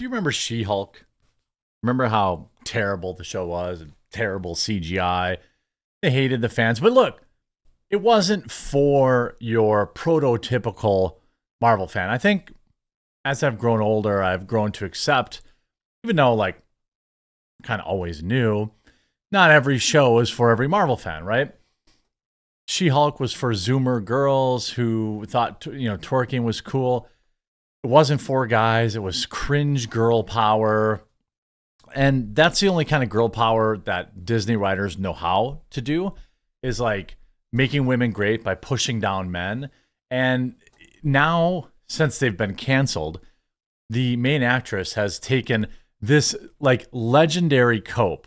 Do you remember She-Hulk? Remember how terrible the show was and terrible CGI? They hated the fans. But look, it wasn't for your prototypical Marvel fan. I think as I've grown older, I've grown to accept, even though like kind of always knew, not every show is for every Marvel fan, right? She-Hulk was for Zoomer girls who thought, twerking was cool. It wasn't for guys. It was cringe girl power. And that's the only kind of girl power that Disney writers know how to do, is like making women great by pushing down men. And now, since they've been canceled, the main actress has taken this like legendary cope,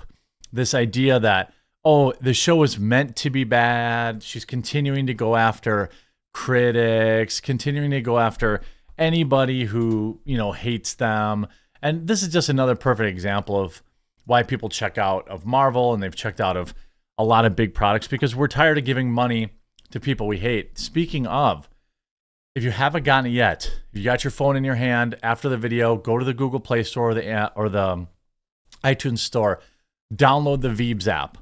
this idea that, oh, the show is meant to be bad. She's continuing to go after critics, continuing to go after anybody who, hates them. And this is just another perfect example of why people check out of Marvel, and they've checked out of a lot of big products, because we're tired of giving money to people we hate. Speaking of, if you haven't gotten it yet, if you got your phone in your hand after the video, go to the Google Play Store or the iTunes Store, download the Veebs app.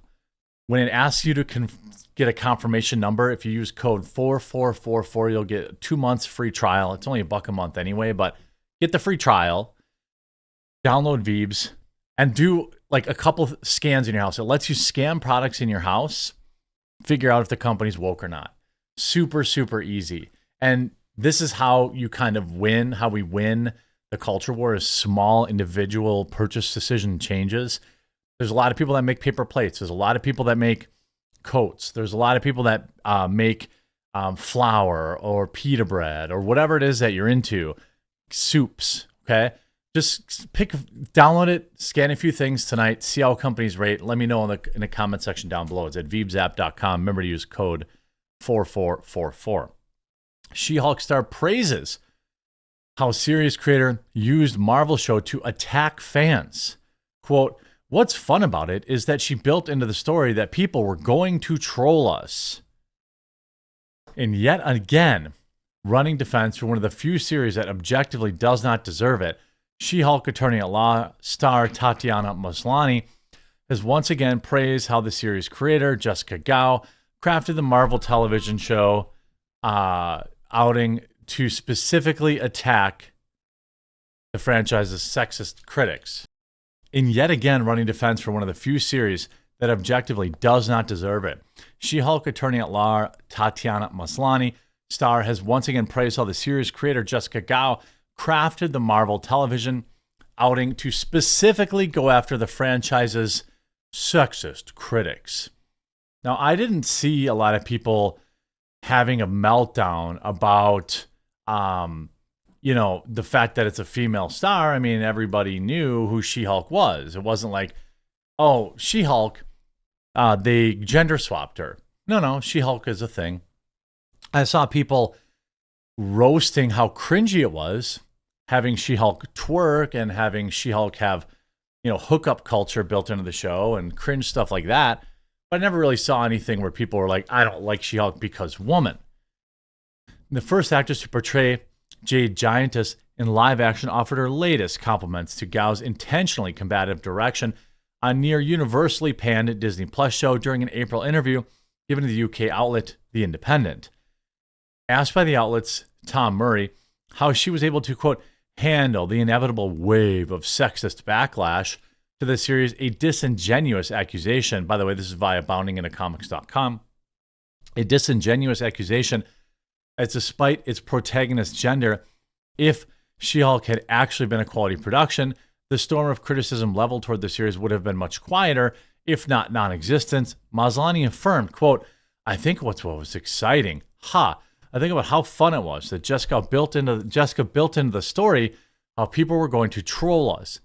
When it asks you to get a confirmation number, if you use code 4444, you'll get 2 months free trial. It's only $1 a month anyway, but get the free trial. Download Veebs and do like a couple of scans in your house. It lets you scan products in your house, figure out if the company's woke or not. Super, super easy. And this is how you kind of win, how we win the culture war, is small individual purchase decision changes. There's a lot of people that make paper plates. There's a lot of people that make coats. There's a lot of people that make flour or pita bread or whatever it is that you're into. Soups, okay? Just download it, scan a few things tonight, see how companies rate. Let me know in the comment section down below. It's at veebsapp.com. Remember to use code 4444. She-Hulk star praises how series creator used Marvel show to attack fans. Quote, "What's fun about it is that she built into the story that people were going to troll us." And yet again, running defense for one of the few series that objectively does not deserve it, She-Hulk attorney at law star Tatiana Maslany has once again praised how the series creator, Jessica Gao, crafted the Marvel television show outing to specifically attack the franchise's sexist critics. In yet again running defense for one of the few series that objectively does not deserve it, She-Hulk attorney at law Tatiana Maslany star has once again praised how the series creator, Jessica Gao, crafted the Marvel television outing to specifically go after the franchise's sexist critics. Now, I didn't see a lot of people having a meltdown about, the fact that it's a female star. I mean, everybody knew who She-Hulk was. It wasn't like, oh, She-Hulk, they gender swapped her. No, She-Hulk is a thing. I saw people roasting how cringy it was having She-Hulk twerk and having She-Hulk have, hookup culture built into the show and cringe stuff like that. But I never really saw anything where people were like, I don't like She-Hulk because woman. The first actress to portray Jade Giantess in live action offered her latest compliments to Gao's intentionally combative direction on near universally panned Disney Plus show during an April interview given to the UK outlet The Independent. Asked by the outlet's Tom Murray how she was able to, quote, handle the inevitable wave of sexist backlash to the series, a disingenuous accusation. By the way, this is via boundingintocomics.com. A disingenuous accusation as despite its protagonist's gender, if She-Hulk had actually been a quality production, the storm of criticism leveled toward the series would have been much quieter, if not non-existent. Maslany affirmed, quote, "I think what was exciting. I think about how fun it was that Jessica built into the story how people were going to troll us.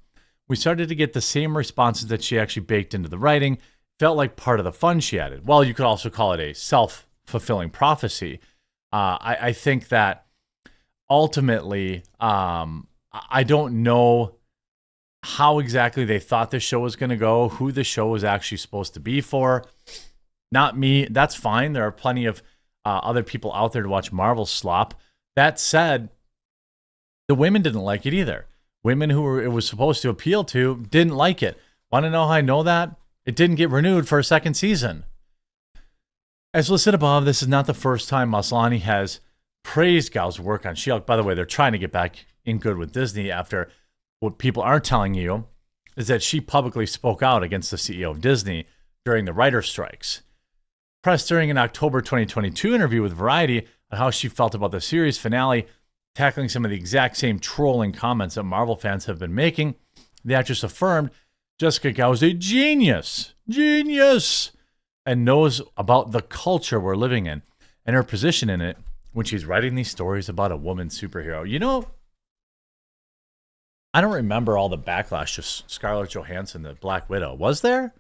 We started to get the same responses that she actually baked into the writing. Felt like part of the fun she added." Well, you could also call it a self-fulfilling prophecy. I think that ultimately, I don't know how exactly they thought this show was going to go, who the show was actually supposed to be for. Not me. That's fine. There are plenty of other people out there to watch Marvel slop. That said, the women didn't like it either. women who it was supposed to appeal to didn't like it. Want to know how I know that? It didn't get renewed for a second season. As listed above, this is not the first time Maslany has praised Gao's work on She-Hulk. By the way, they're trying to get back in good with Disney after what people aren't telling you is that she publicly spoke out against the CEO of Disney during the writer's strikes. Pressed during an October 2022 interview with Variety on how she felt about the series finale, tackling some of the exact same trolling comments that Marvel fans have been making, the actress affirmed Jessica Gao is a genius, and knows about the culture we're living in and her position in it when she's writing these stories about a woman superhero. You know, I don't remember all the backlash to Scarlett Johansson, the Black Widow. Was there?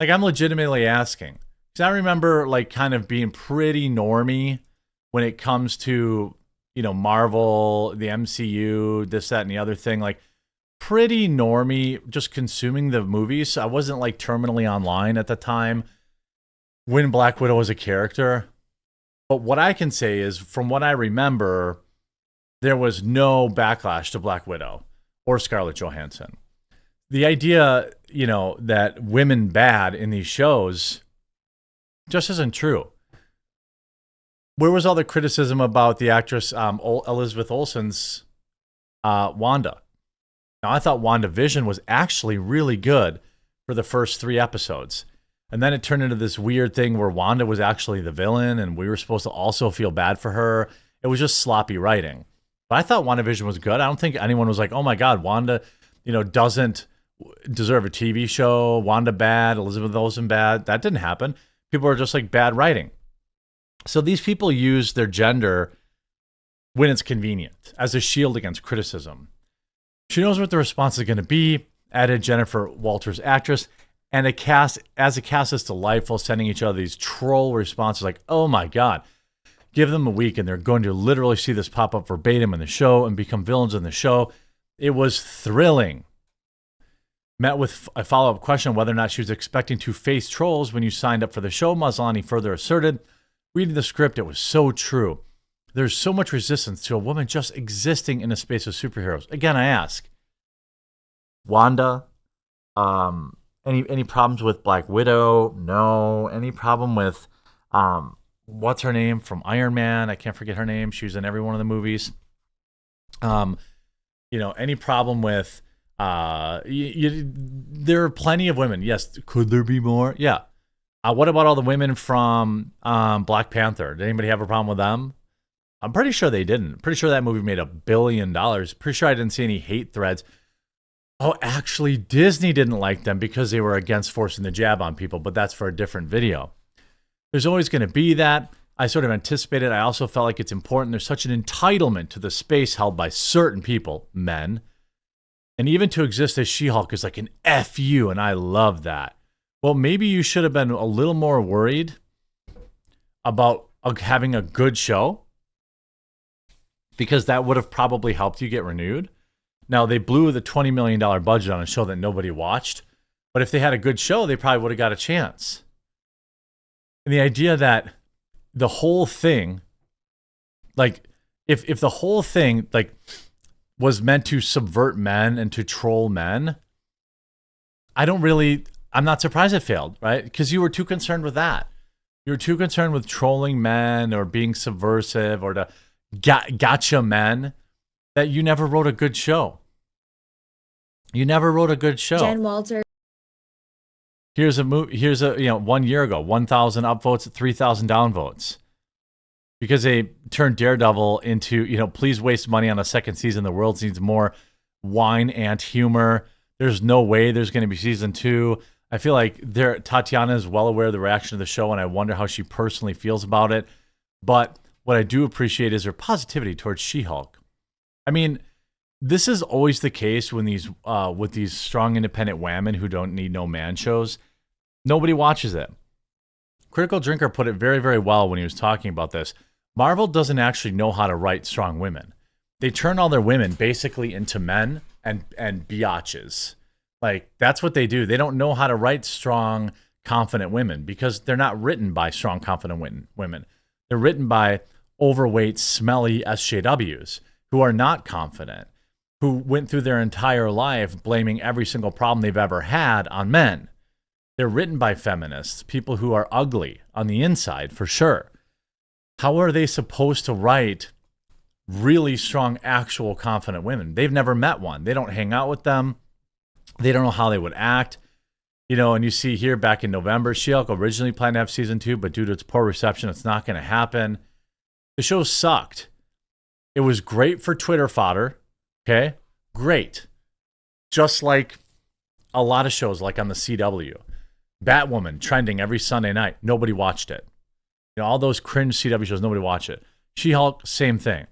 Like, I'm legitimately asking. Because I remember, like, kind of being pretty normie when it comes to, you know, Marvel, the MCU, this, that, and the other thing. Like, pretty normie, just consuming the movies. I wasn't, like, terminally online at the time when Black Widow was a character. But what I can say is, from what I remember, there was no backlash to Black Widow or Scarlett Johansson. The idea, you know, that women bad in these shows just isn't true. Where was all the criticism about the actress Elizabeth Olsen's Wanda? Now, I thought WandaVision was actually really good for the first 3 episodes. And then it turned into this weird thing where Wanda was actually the villain and we were supposed to also feel bad for her. It was just sloppy writing. But I thought WandaVision was good. I don't think anyone was like, oh my God, Wanda, you know, doesn't deserve a TV show. Wanda bad, Elizabeth Olsen bad. That didn't happen. People are just like bad writing. So these people use their gender when it's convenient as a shield against criticism. She knows what the response is going to be, added Jennifer Walters, actress, and a cast is delightful, sending each other these troll responses like, oh my God, give them a week and they're going to literally see this pop up verbatim in the show and become villains in the show. It was thrilling. Met with a follow-up question on whether or not she was expecting to face trolls when you signed up for the show, Maslany further asserted, reading the script, it was so true. There's so much resistance to a woman just existing in a space of superheroes. Again, I ask, Wanda, any problems with Black Widow? No. Any problem with, what's her name from Iron Man? I can't forget her name. She was in every one of the movies. You know, any problem with, there are plenty of women. Yes. Could there be more? Yeah. What about all the women from Black Panther? Did anybody have a problem with them? I'm pretty sure they didn't. Pretty sure that movie made $1 billion. Pretty sure I didn't see any hate threads. Oh, actually, Disney didn't like them because they were against forcing the jab on people, but that's for a different video. There's always going to be that. I sort of anticipated. I also felt like it's important. There's such an entitlement to the space held by certain people, men. And even to exist as She-Hulk is like an F you, and I love that. Well, maybe you should have been a little more worried about having a good show, because that would have probably helped you get renewed. Now, they blew the $20 million budget on a show that nobody watched, but if they had a good show, they probably would have got a chance. And the idea that the whole thing, like, if the whole thing, like, was meant to subvert men and to troll men, I'm not surprised it failed, right? Because you were too concerned with that. You were too concerned with trolling men or being subversive or to gotcha men that you never wrote a good show. You never wrote a good show. Jen Walter. Here's a 1 year ago, 1,000 upvotes, 3,000 downvotes. Because they turned Daredevil into, please waste money on a second season. The world needs more wine and humor. There's no way there's going to be season 2. I feel like Tatiana is well aware of the reaction of the show, and I wonder how she personally feels about it. But what I do appreciate is her positivity towards She-Hulk. I mean, this is always the case when with these strong independent women who don't need no man shows. Nobody watches it. Critical Drinker put it very, very well when he was talking about this. Marvel doesn't actually know how to write strong women. They turn all their women basically into men and biatches. Like, that's what they do. They don't know how to write strong, confident women because they're not written by strong, confident women. They're written by overweight, smelly SJWs who are not confident. who went through their entire life blaming every single problem they've ever had on men. They're written by feminists, people who are ugly on the inside, for sure. How are they supposed to write really strong, actual, confident women? They've never met one. They don't hang out with them. They don't know how they would act. You know, and you see here back in November, She-Hulk originally planned to have season 2, but due to its poor reception, it's not going to happen. The show sucked. It was great for Twitter fodder. Okay? Great. Just like a lot of shows like on the CW. Batwoman trending every Sunday night. Nobody watched it. You know, all those cringe CW shows, nobody watched it. She-Hulk, same thing.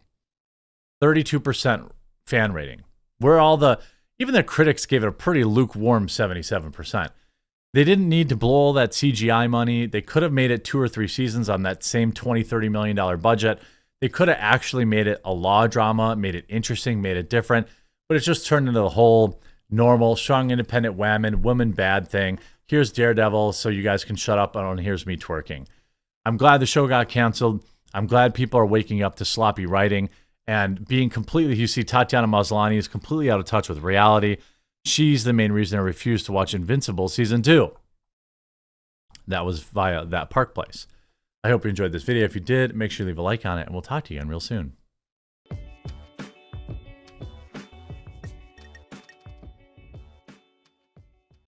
32% fan rating. Even the critics gave it a pretty lukewarm 77%. They didn't need to blow all that CGI money. They could have made it 2 or 3 seasons on that same $20, $30 million budget. They could have actually made it a law drama, made it interesting, made it different. But it's just turned into the whole normal, strong, independent woman bad thing. Here's Daredevil, so you guys can shut up, and here's me twerking. I'm glad the show got canceled. I'm glad people are waking up to sloppy writing and being completely, you see Tatiana Maslany is completely out of touch with reality. She's the main reason I refused to watch Invincible season 2. That was via that Park Place. I hope you enjoyed this video. If you did, make sure you leave a like on it, and we'll talk to you again real soon.